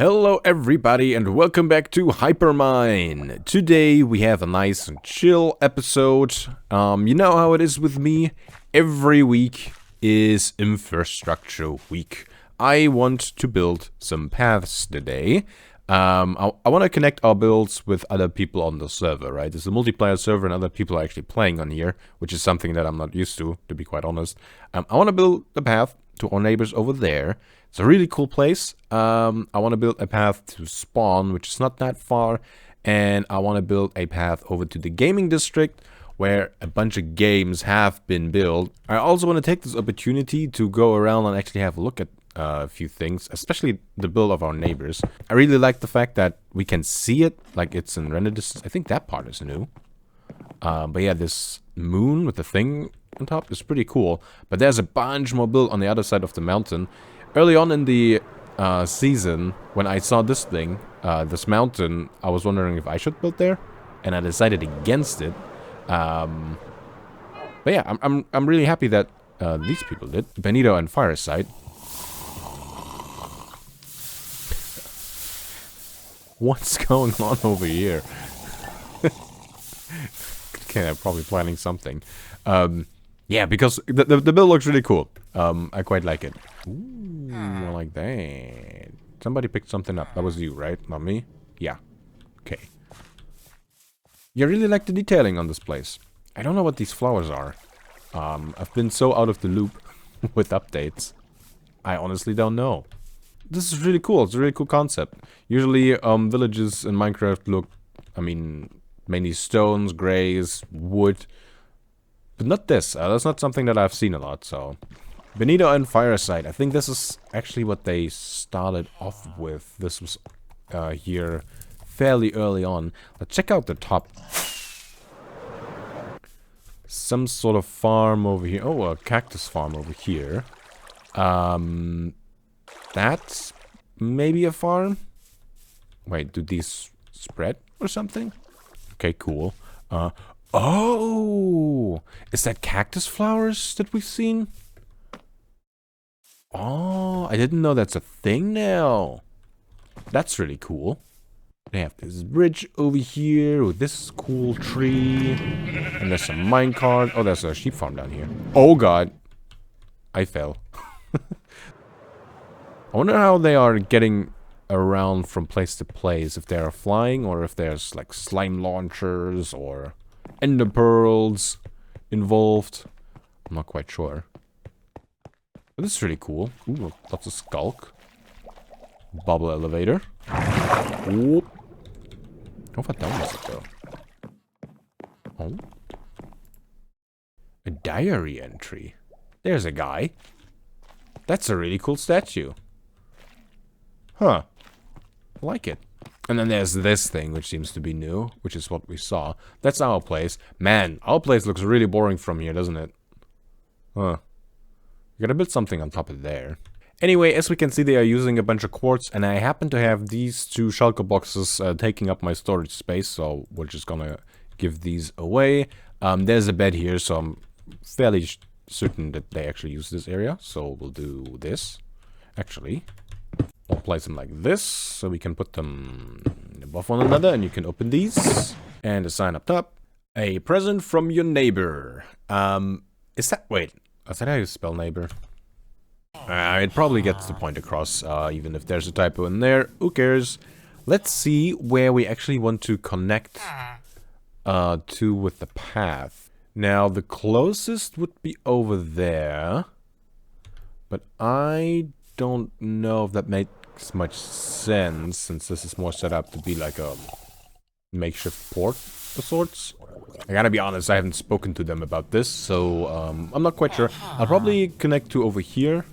Hello everybody and welcome back to Hypermine. Today we have a nice and chill episode. You know how it is with me. Every week is infrastructure week. I want to build some paths today. I want to connect our builds with other people on the server, right? It's a multiplayer server and other people are actually playing on here, which is something that I'm not used to be quite honest. I want to build the path to our neighbors over there. It's a really cool place. I want to build a path to spawn, which is not that far. And I want to build a path over to the gaming district, where a bunch of games have been built. I also want to take this opportunity to go around and actually have a look at a few things, especially the build of our neighbors. I really like the fact that we can see it, like it's in render distance. I think that part is new. But yeah, this moon with the thing on top is pretty cool. But there's a bunch more built on the other side of the mountain. Early on in the season, when I saw this thing, this mountain, I was wondering if I should build there, and I decided against it. But yeah, I'm really happy that these people did. Benito and Fireside. What's going on over here? Okay, I'm probably planning something. Yeah, because the build looks really cool. I quite like it. Ooh, I like that. Somebody picked something up. That was you, right? Not me? Yeah. Okay. You really like the detailing on this place. I don't know what these flowers are. I've been so out of the loop with updates. I honestly don't know. This is really cool. It's a really cool concept. Usually, villages in Minecraft look, I mean, mainly stones, grays, wood. But not this. That's not something that I've seen a lot, so... Benito and Fireside. I think this is actually what they started off with. This was here fairly early on. Let's check out the top. Some sort of farm over here. Oh, a cactus farm over here. That's maybe a farm? Wait, do these spread or something? Okay, cool. Oh! Is that cactus flowers that we've seen? Oh, I didn't know that's a thing now. That's really cool. They have this bridge over here with this cool tree. And there's some minecart. Oh, there's a sheep farm down here. Oh god. I fell. I wonder how they are getting around from place to place. If they are flying or if there's like slime launchers or ender pearls involved. I'm not quite sure. But this is really cool. Ooh, lots of skulk. Bubble elevator. Whoop. How far down is it though? Oh. A diary entry. There's a guy. That's a really cool statue. Huh. I like it. And then there's this thing, which seems to be new, which is what we saw. That's our place. Man, our place looks really boring from here, doesn't it? Huh. We gotta build something on top of there. Anyway, as we can see, they are using a bunch of quartz, and I happen to have these two shulker boxes taking up my storage space, so we're just gonna give these away. There's a bed here, so I'm fairly certain that they actually use this area, so we'll do this. Actually, we'll place them like this, so we can put them above one another, and you can open these. And a sign up top. A present from your neighbor. Is that... Wait. Is that how you spell neighbor? It probably gets the point across, even if there's a typo in there. Who cares? Let's see where we actually want to connect to with the path. Now, the closest would be over there. But I don't know if that makes much sense, since this is more set up to be like a makeshift port of sorts. I gotta be honest, I haven't spoken to them about this, so I'm not quite sure. I'll probably connect to over here.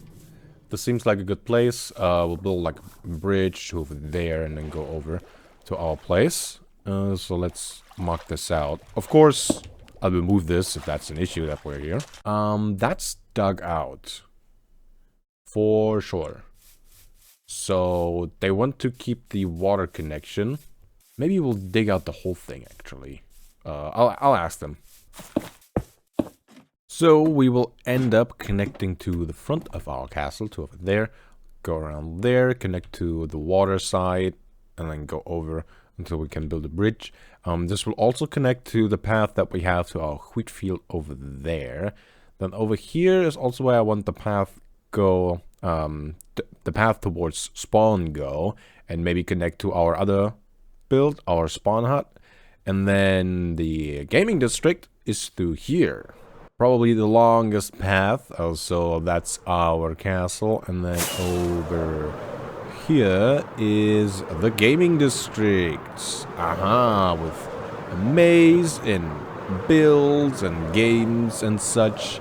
This seems like a good place. We'll build like a bridge over there and then go over to our place. So let's mark this out. Of course, I will move this if that's an issue that we're here. That's dug out. For sure. So they want to keep the water connection. Maybe we'll dig out the whole thing actually. I'll ask them. So we will end up connecting to the front of our castle, to over there. go around there, connect to the water side, and then go over until we can build a bridge. This will also connect to the path that we have to our wheat field over there. Then over here is also where I want the path go, the path towards spawn go, and maybe connect to our other build, our spawn hut. And then the gaming district is through here. Probably the longest path. Also, that's our castle. And then over here is the gaming district. Aha, with a maze and builds and games and such.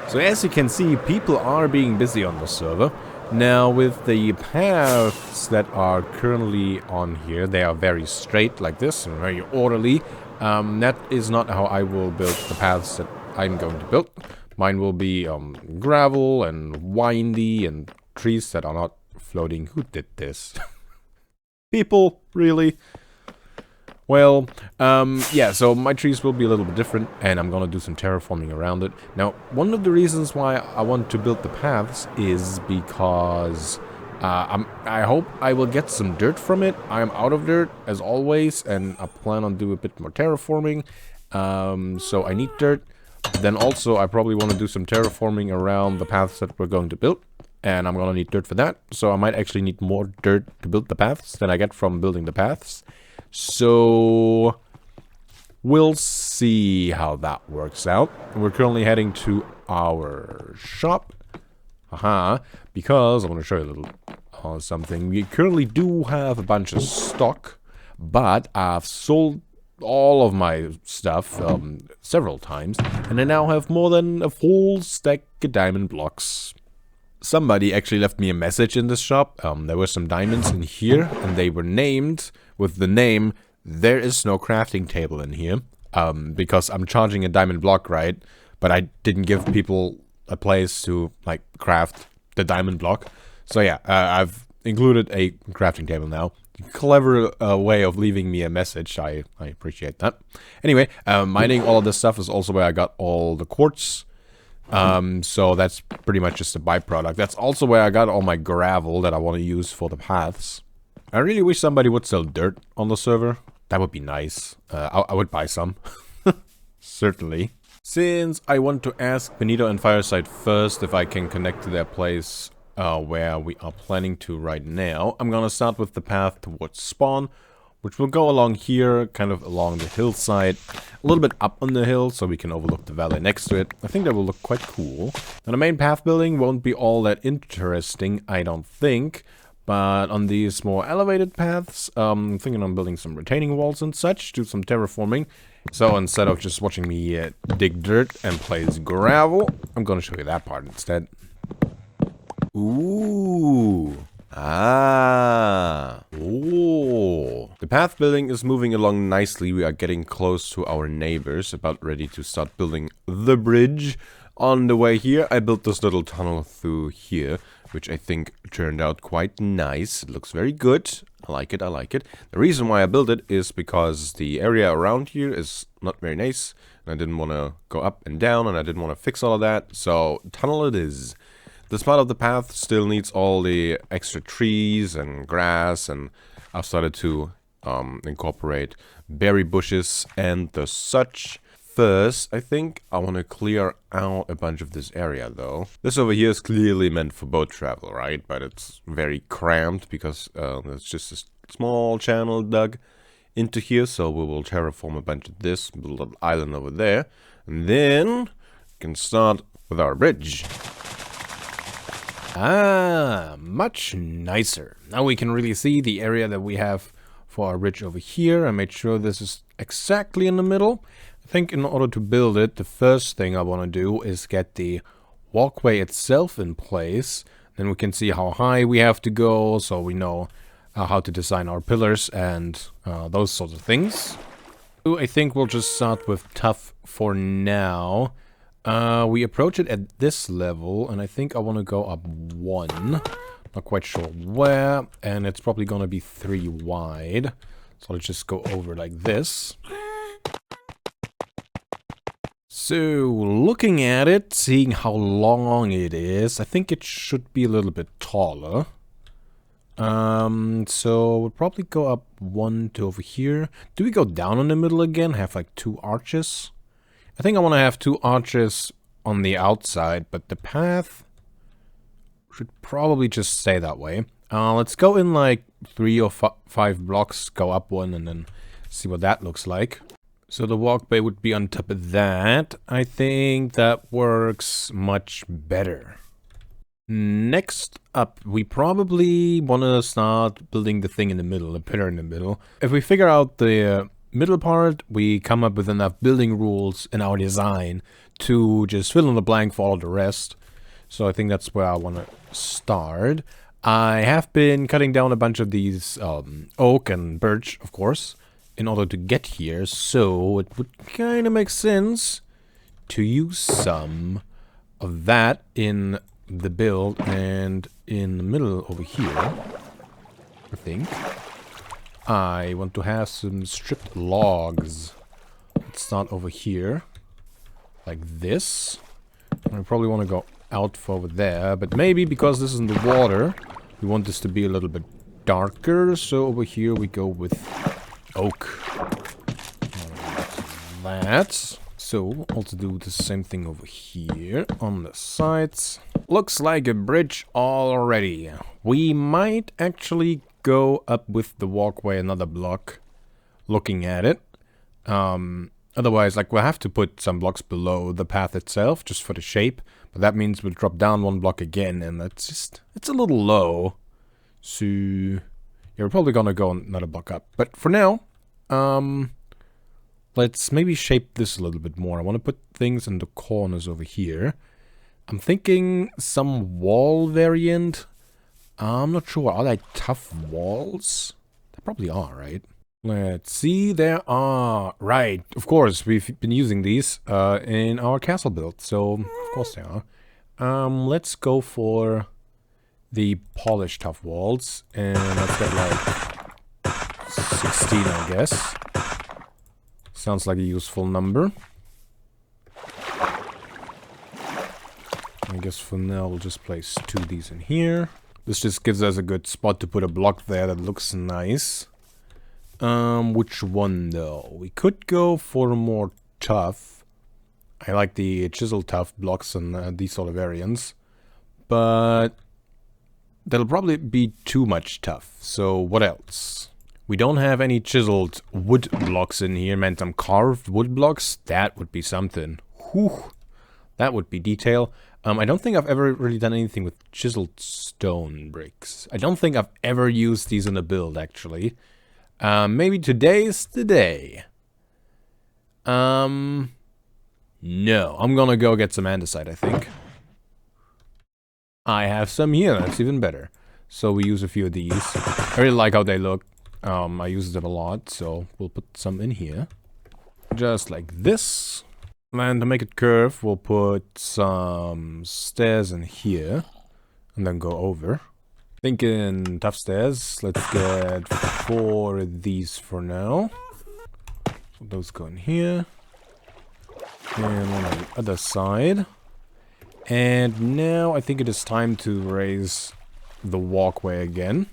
So as you can see, people are being busy on the server. Now with the paths that are currently on here, they are very straight like this and very orderly. That is not how I will build the paths that I'm going to build. Mine will be gravel and windy and trees that are not floating. Who did this? People, really? Well, yeah, so my trees will be a little bit different, and I'm gonna do some terraforming around it. Now, one of the reasons why I want to build the paths is because I hope I will get some dirt from it. I'm out of dirt, as always, and I plan on doing a bit more terraforming. So I need dirt. Then also, I probably want to do some terraforming around the paths that we're going to build. And I'm gonna need dirt for that. So I might actually need more dirt to build the paths than I get from building the paths. So we'll see how that works out. We're currently heading to our shop. Because I want to show you a little something. We currently do have a bunch of stock, but I've sold all of my stuff several times, and I now have more than a full stack of diamond blocks. Somebody actually left me a message in this shop. There were some diamonds in here, and they were named with the name, "There is no crafting table in here." Because I'm charging a diamond block, right? But I didn't give people a place to, like, craft the diamond block. So yeah, I've included a crafting table now. Clever way of leaving me a message. I appreciate that. Anyway, mining all of this stuff is also where I got all the quartz. So that's pretty much just a byproduct. That's also where I got all my gravel that I want to use for the paths. I really wish somebody would sell dirt on the server. That would be nice. I would buy some. Certainly. Since I want to ask Benito and Fireside first if I can connect to their place where we are planning to right now, I'm gonna start with the path towards spawn, which will go along here, kind of along the hillside, a little bit up on the hill, so we can overlook the valley next to it. I think that will look quite cool. Now, the main path building won't be all that interesting, I don't think, but on these more elevated paths, I'm thinking on building some retaining walls and such, do some terraforming. So instead of just watching me dig dirt and place gravel, I'm gonna show you that part instead. Ooh. Ah. Oh. The path building is moving along nicely. We are getting close to our neighbors, about ready to start building the bridge. On the way here, I built this little tunnel through here, which I think turned out quite nice. It looks very good. I like it, I like it. The reason why I built it is because the area around here is not very nice, and I didn't want to go up and down, and I didn't want to fix all of that, so tunnel it is. This part of the path still needs all the extra trees and grass, and I've started to incorporate berry bushes and the such. First, I think I want to clear out a bunch of this area, though. This over here is clearly meant for boat travel, right? But it's very cramped because there's just a small channel dug into here, so we will terraform a bunch of this, build a little island over there, and then we can start with our bridge. Ah, much nicer. Now we can really see the area that we have for our bridge over here. I made sure this is exactly in the middle. I think in order to build it, the first thing I want to do is get the walkway itself in place. Then we can see how high we have to go, so we know how to design our pillars and those sorts of things. I think we'll just start with tough for now. We approach it at this level, and I think I want to go up 1. Not quite sure where, and it's probably going to be 3 wide. So let's just go over like this. So, looking at it, seeing how long it is, I think it should be a little bit taller. So we'll probably go up one to over here. Do we go down in the middle again? Have like 2 arches? I think I want to have 2 arches on the outside, but the path should probably just stay that way. Let's go in like 3 or 5 blocks, go up one, and then see what that looks like. So the walkway would be on top of that. I think that works much better. Next up, we probably want to start building the thing in the middle, the pillar in the middle. If we figure out the middle part, we come up with enough building rules in our design to just fill in the blank for all the rest. So I think that's where I want to start. I have been cutting down a bunch of these oak and birch, of course, in order to get here. So it would kind of make sense to use some of that in the build and in the middle over here. I think I want to have some stripped logs. Let's start over here like this. I probably want to go out for over there, but maybe because this is in the water, we want this to be a little bit darker. So over here we go with oak. Like that. So also do the same thing over here on the sides. Looks like a bridge already. We might actually go up with the walkway another block, looking at it. Otherwise, like, we'll have to put some blocks below the path itself, just for the shape. But that means we'll drop down 1 block again, and that's just, it's a little low. So, yeah, we're probably gonna go another block up. But for now, let's maybe shape this a little bit more. I want to put things in the corners over here. I'm thinking some wall variant. I'm not sure. Are they tough walls? They probably are, right? Let's see. There are. Right. Of course, we've been using these in our castle build. So, of course they are. Let's go for the polished tough walls. And let's get like 16, I guess. Sounds like a useful number. I guess for now we'll just place 2 of these in here. This just gives us a good spot to put a block there that looks nice. Which one though? We could go for a more tough. I like the chisel tough blocks and these sort of variants. But that'll probably be too much tough. So what else? We don't have any chiseled wood blocks in here. Meant some carved wood blocks. That would be something. Whew. That would be detail. I don't think I've ever really done anything with chiseled stone bricks. I don't think I've ever used these in a build, actually. Maybe today's the day. No. I'm gonna go get some andesite, I think. I have some here. That's even better. So we use a few of these. I really like how they look. I use them a lot, so we'll put some in here. Just like this. And to make it curve, we'll put some stairs in here. And then go over. Thinking tough stairs. Let's get 4 of these for now. So those go in here. And one on the other side. And now I think it is time to raise the walkway again.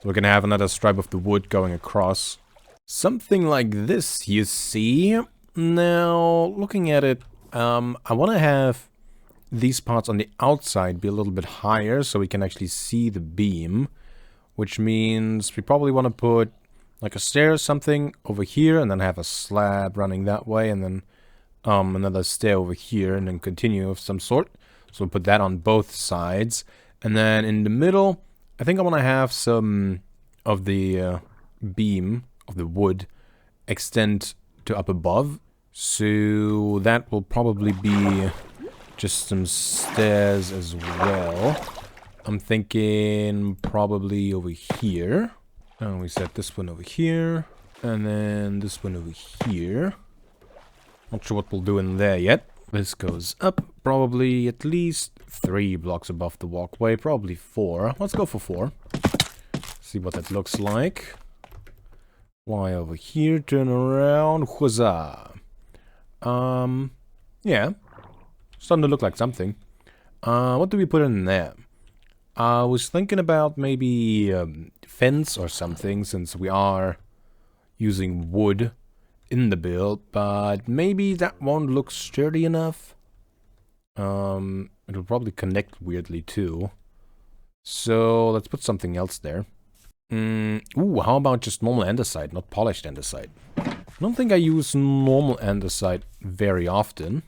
So we're gonna have another stripe of the wood going across. Something like this, you see. Now, looking at it, I want to have these parts on the outside be a little bit higher so we can actually see the beam. Which means we probably want to put like a stair or something over here and then have a slab running that way and then another stair over here and then continue of some sort. So we'll put that on both sides. And then in the middle, I think I want to have some of the beam of the wood extend to up above. So that will probably be just some stairs as well. I'm thinking probably over here. And we set this one over here. And then this one over here. Not sure what we'll do in there yet. This goes up probably at least 3 blocks above the walkway. Probably 4. Let's go for 4. See what that looks like. Fly over here, turn around. Huzzah. Yeah. Starting to look like something. What do we put in there? I was thinking about maybe fence or something, since we are using wood in the build, but maybe that won't look sturdy enough. It'll probably connect weirdly too. So let's put something else there. Ooh, how about just normal andesite, not polished andesite? I don't think I use normal andesite very often,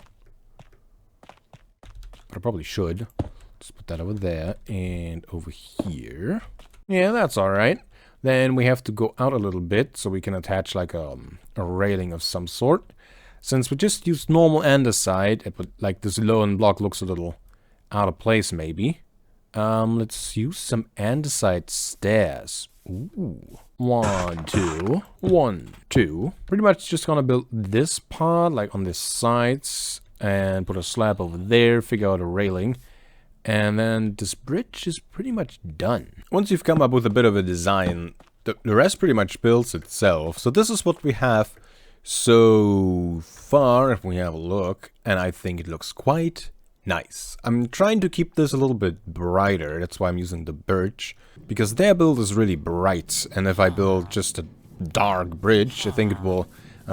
but I probably should. Let's put that over there and over here. Yeah, that's alright. Then we have to go out a little bit so we can attach like a railing of some sort. Since we just used normal andesite, but like this lone block looks a little out of place maybe. Let's use some andesite stairs. Ooh. 1, 2. 1, 2. Pretty much just gonna build this part, like on the sides, and put a slab over there, figure out a railing. And then this bridge is pretty much done. Once you've come up with a bit of a design, the rest pretty much builds itself. So this is what we have so far, if we have a look. And I think it looks quite nice. I'm trying to keep this a little bit brighter. That's why I'm using the birch. Because their build is really bright. And if I build just a dark bridge, I think it will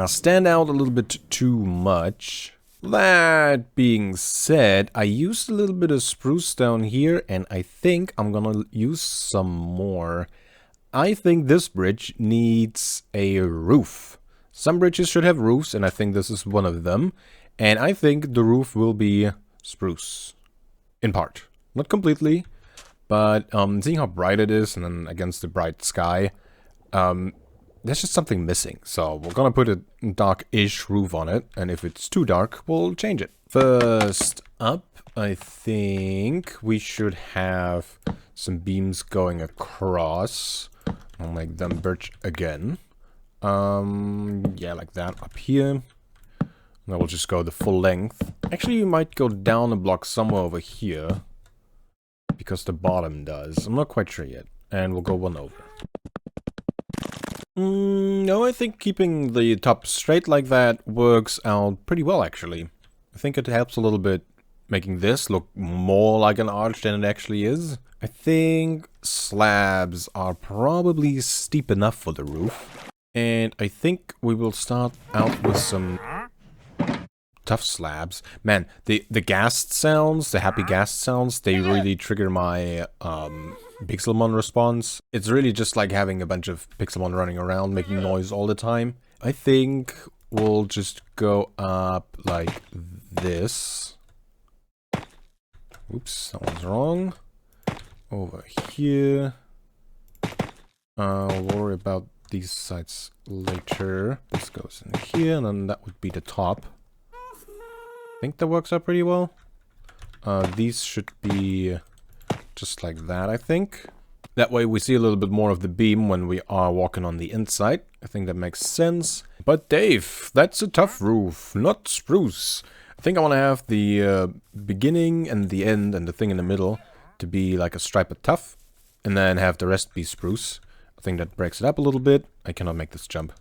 stand out a little bit too much. That being said, I used a little bit of spruce down here, and I think I'm gonna use some more. I think this bridge needs a roof. Some bridges should have roofs, and I think this is one of them. And I think the roof will be spruce. In part. Not completely, but seeing how bright it is, and then against the bright sky, there's just something missing. So we're gonna put a dark-ish roof on it, and if it's too dark, we'll change it. First up, I think we should have some beams going across. I'll make them birch again. Yeah, like that up here. And we'll just go the full length. Actually, you might go down a block somewhere over here, because the bottom does. I'm not quite sure yet. And we'll go one over. No, I think keeping the top straight like that works out pretty well, actually. I think it helps a little bit making this look more like an arch than it actually is. I think slabs are probably steep enough for the roof. And I think we will start out with some tough slabs. Man, the ghast sounds, the happy ghast sounds, they really trigger my Pixelmon response. It's really just like having a bunch of Pixelmon running around making noise all the time. I think we'll just go up like this. Oops, that was wrong. Over here. I'll worry about these sides later. This goes in here, and then that would be the top. I think that works out pretty well. These should be just like that, I think. That way we see a little bit more of the beam when we are walking on the inside. I think that makes sense. But Dave, that's a tough roof, not spruce. I think I want to have the beginning and the end and the thing in the middle to be like a stripe of tough. And then have the rest be spruce. I think that breaks it up a little bit. I cannot make this jump.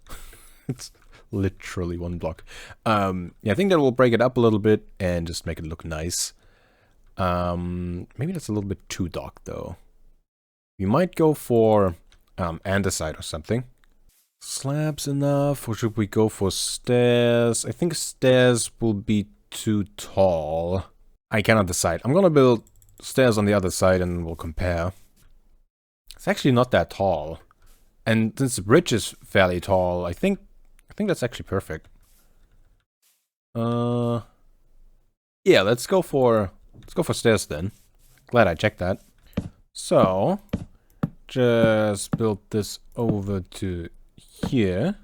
It's literally one block. Yeah, I think that will break it up a little bit and just make it look nice. Maybe that's a little bit too dark though. You might go for andesite or something. Slabs enough, or should we go for stairs? I think stairs will be too tall. I cannot decide. I'm gonna build stairs on the other side and we'll compare. It's actually not that tall. And since the bridge is fairly tall, I think that's actually perfect. Yeah, let's go for stairs then. Glad I checked that. So just build this over to here.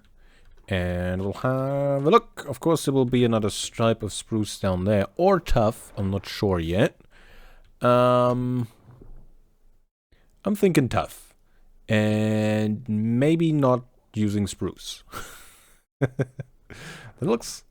And we'll have a look. Of course, there will be another stripe of spruce down there. Or tough. I'm not sure yet. I'm thinking tough. And maybe not using spruce. It looks...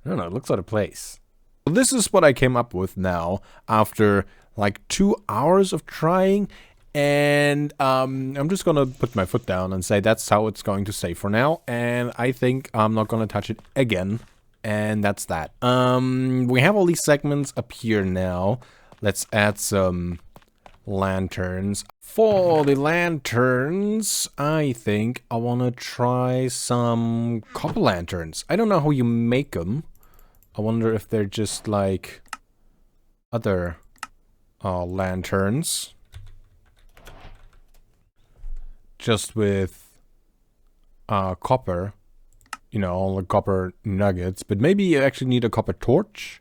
I don't know, it looks out of place. This is what I came up with now after like 2 hours of trying. And I'm just gonna put my foot down and say that's how it's going to stay for now. And I think I'm not gonna touch it again. And that's that. We have all these segments up here now. Let's add some lanterns. For the lanterns, I think I want to try some copper lanterns. I don't know how you make them. I wonder if they're just like other lanterns. Just with copper. You know, all the copper nuggets. But maybe you actually need a copper torch.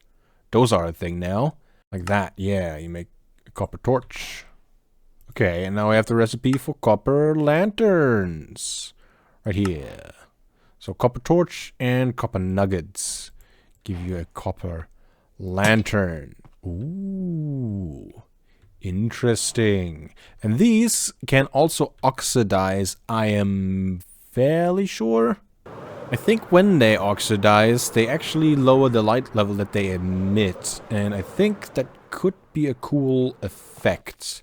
Those are a thing now. Like that, yeah, you make a copper torch. Okay, and now we have the recipe for copper lanterns. Right here. So copper torch and copper nuggets give you a copper lantern. Ooh, interesting. And these can also oxidize, I am fairly sure. I think when they oxidize, they actually lower the light level that they emit. And I think that could be a cool effect.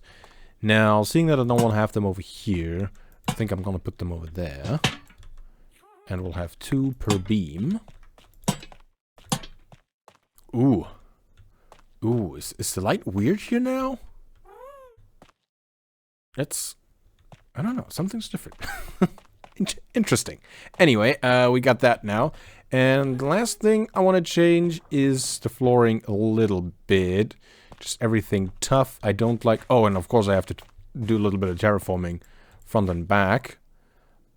Now, seeing that I don't want to have them over here, I think I'm going to put them over there. And we'll have 2 per beam. Ooh. Ooh, is the light weird here now? That's... I don't know, something's different. Interesting. Anyway, we got that now. And the last thing I want to change is the flooring a little bit. Just everything tough. I don't like... Oh, and of course I have to do a little bit of terraforming front and back.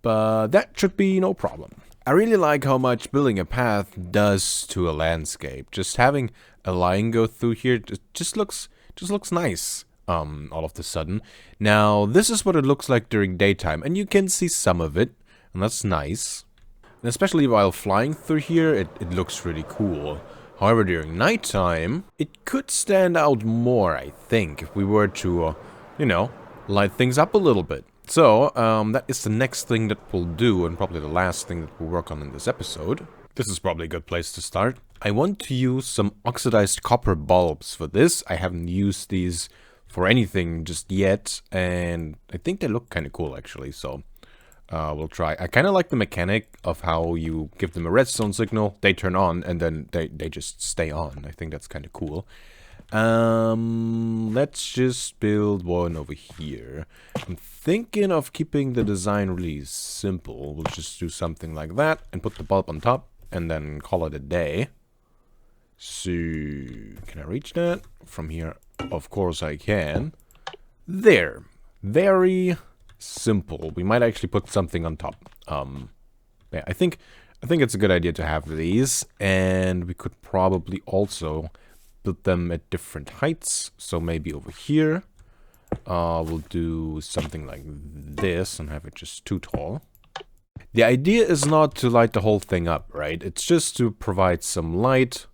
But that should be no problem. I really like how much building a path does to a landscape. Just having a line go through here just looks nice. All of a sudden. Now, this is what it looks like during daytime, and you can see some of it, and that's nice. And especially while flying through here, it looks really cool. However, during nighttime, it could stand out more, I think, if we were to, you know, light things up a little bit. So, that is the next thing that we'll do, and probably the last thing that we'll work on in this episode. This is probably a good place to start. I want to use some oxidized copper bulbs for this. I haven't used these for anything just yet, and I think they look kind of cool, actually, so... we'll try. I kind of like the mechanic of how you give them a redstone signal, they turn on, and then they just stay on. I think that's kind of cool. Let's just build one over here. I'm thinking of keeping the design really simple. We'll just do something like that, and put the bulb on top, and then call it a day. So, can I reach that? From here, of course I can. There. Very... simple. We might actually put something on top. Yeah, I think it's a good idea to have these, and we could probably also build them at different heights. So maybe over here, we'll do something like this and have it just too tall. The idea is not to light the whole thing up, right? It's just to provide some light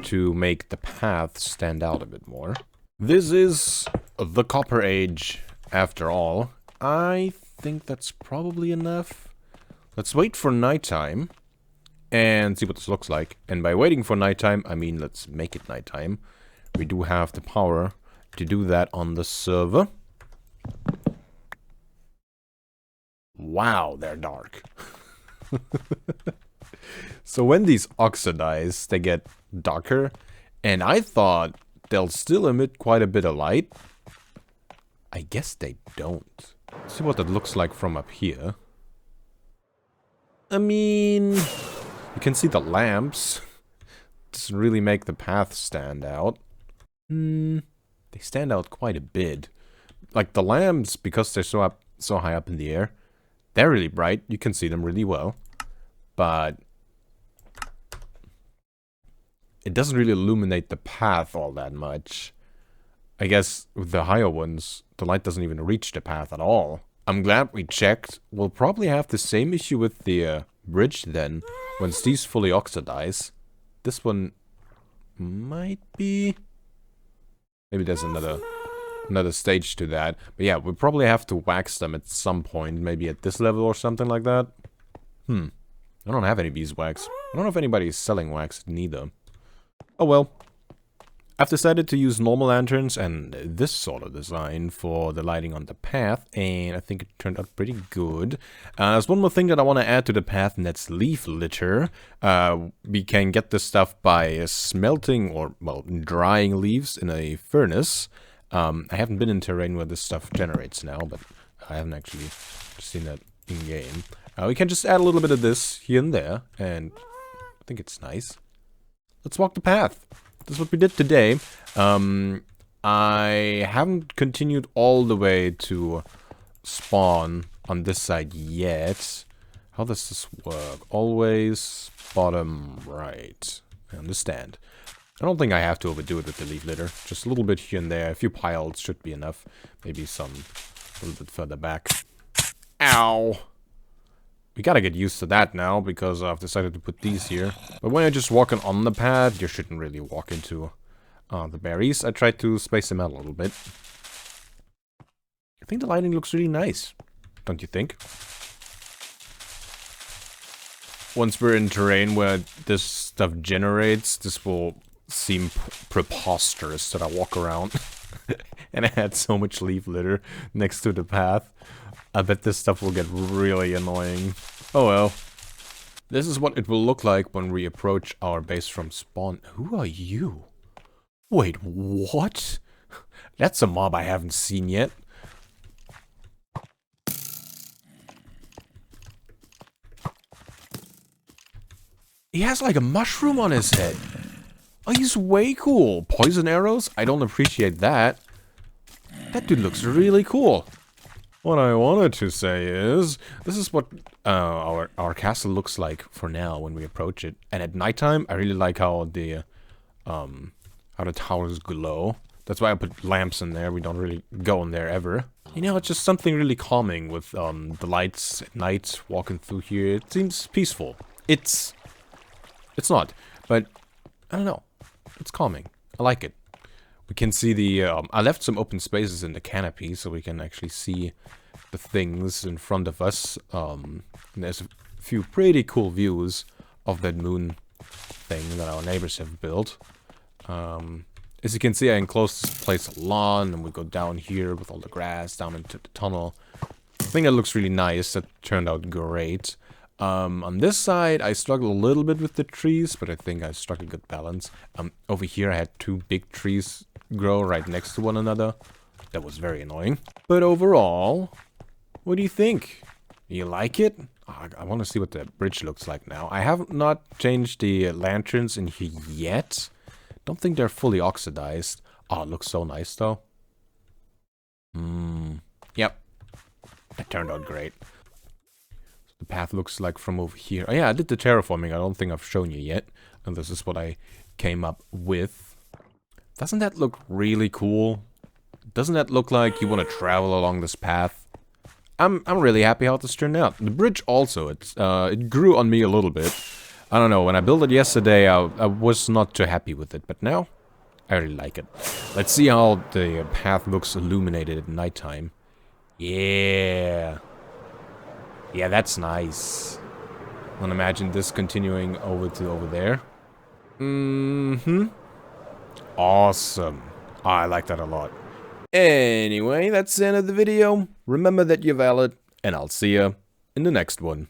to make the path stand out a bit more. This is the Copper Age, after all. I think that's probably enough. Let's wait for nighttime and see what this looks like. And by waiting for nighttime, I mean let's make it nighttime. We do have the power to do that on the server. Wow, they're dark. So when these oxidize, they get darker. And I thought they'll still emit quite a bit of light. I guess they don't. Let's see what that looks like from up here. I mean, you can see the lamps. Doesn't really make the path stand out. They stand out quite a bit. Like the lamps, because they're so high up in the air, they're really bright. You can see them really well. But it doesn't really illuminate the path all that much. I guess with the higher ones, the light doesn't even reach the path at all. I'm glad we checked. We'll probably have the same issue with the bridge then, once these fully oxidize. This one might be... Maybe there's another stage to that. But yeah, we'll probably have to wax them at some point, maybe at this level or something like that. I don't have any beeswax. I don't know if anybody's selling wax neither. Oh well. I've decided to use normal lanterns and this sort of design for the lighting on the path, and I think it turned out pretty good. There's one more thing that I want to add to the path, and that's leaf litter. We can get this stuff by smelting or, well, drying leaves in a furnace. I haven't been in terrain where this stuff generates now, but I haven't actually seen that in-game. We can just add a little bit of this here and there, and I think it's nice. Let's walk the path. This is what we did today. I haven't continued all the way to spawn on this side yet. How does this work? Always bottom right. I understand. I don't think I have to overdo it with the leaf litter. Just a little bit here and there. A few piles should be enough. Maybe some a little bit further back. Ow! We gotta get used to that now, because I've decided to put these here. But when you're just walking on the path, you shouldn't really walk into the berries. I tried to space them out a little bit. I think the lighting looks really nice. Don't you think? Once we're in terrain where this stuff generates, this will seem preposterous that I walk around. And I had so much leaf litter next to the path. I bet this stuff will get really annoying. Oh well. This is what it will look like when we approach our base from spawn. Who are you? Wait, what? That's a mob I haven't seen yet. He has like a mushroom on his head. Oh, he's way cool. Poison arrows? I don't appreciate that. That dude looks really cool. What I wanted to say is, this is what our castle looks like for now when we approach it. And at nighttime, I really like how the towers glow. That's why I put lamps in there. We don't really go in there ever. You know, it's just something really calming with the lights at night walking through here. It seems peaceful. It's not, but I don't know. It's calming. I like it. We can see the, I left some open spaces in the canopy so we can actually see the things in front of us. And there's a few pretty cool views of that moon thing that our neighbors have built. As you can see, I enclosed this place a lot, and we go down here with all the grass down into the tunnel. I think that looks really nice. That turned out great. On this side, I struggled a little bit with the trees, but I think I struck a good balance. Over here, I had two big trees grow right next to one another. That was very annoying. But overall, what do you think? You like it? Oh, I want to see what the bridge looks like now. I have not changed the lanterns in here yet. Don't think they're fully oxidized. Oh, it looks so nice, though. Yep. That turned out great. The path looks like from over here. Oh yeah, I did the terraforming. I don't think I've shown you yet. And this is what I came up with. Doesn't that look really cool? Doesn't that look like you want to travel along this path? I'm really happy how this turned out. The bridge also, it grew on me a little bit. I don't know, when I built it yesterday, I was not too happy with it. But now, I really like it. Let's see how the path looks illuminated at nighttime. Yeah. Yeah, that's nice. I can imagine this continuing over to over there. Awesome. I like that a lot. Anyway, that's the end of the video. Remember that you're valid, and I'll see you in the next one.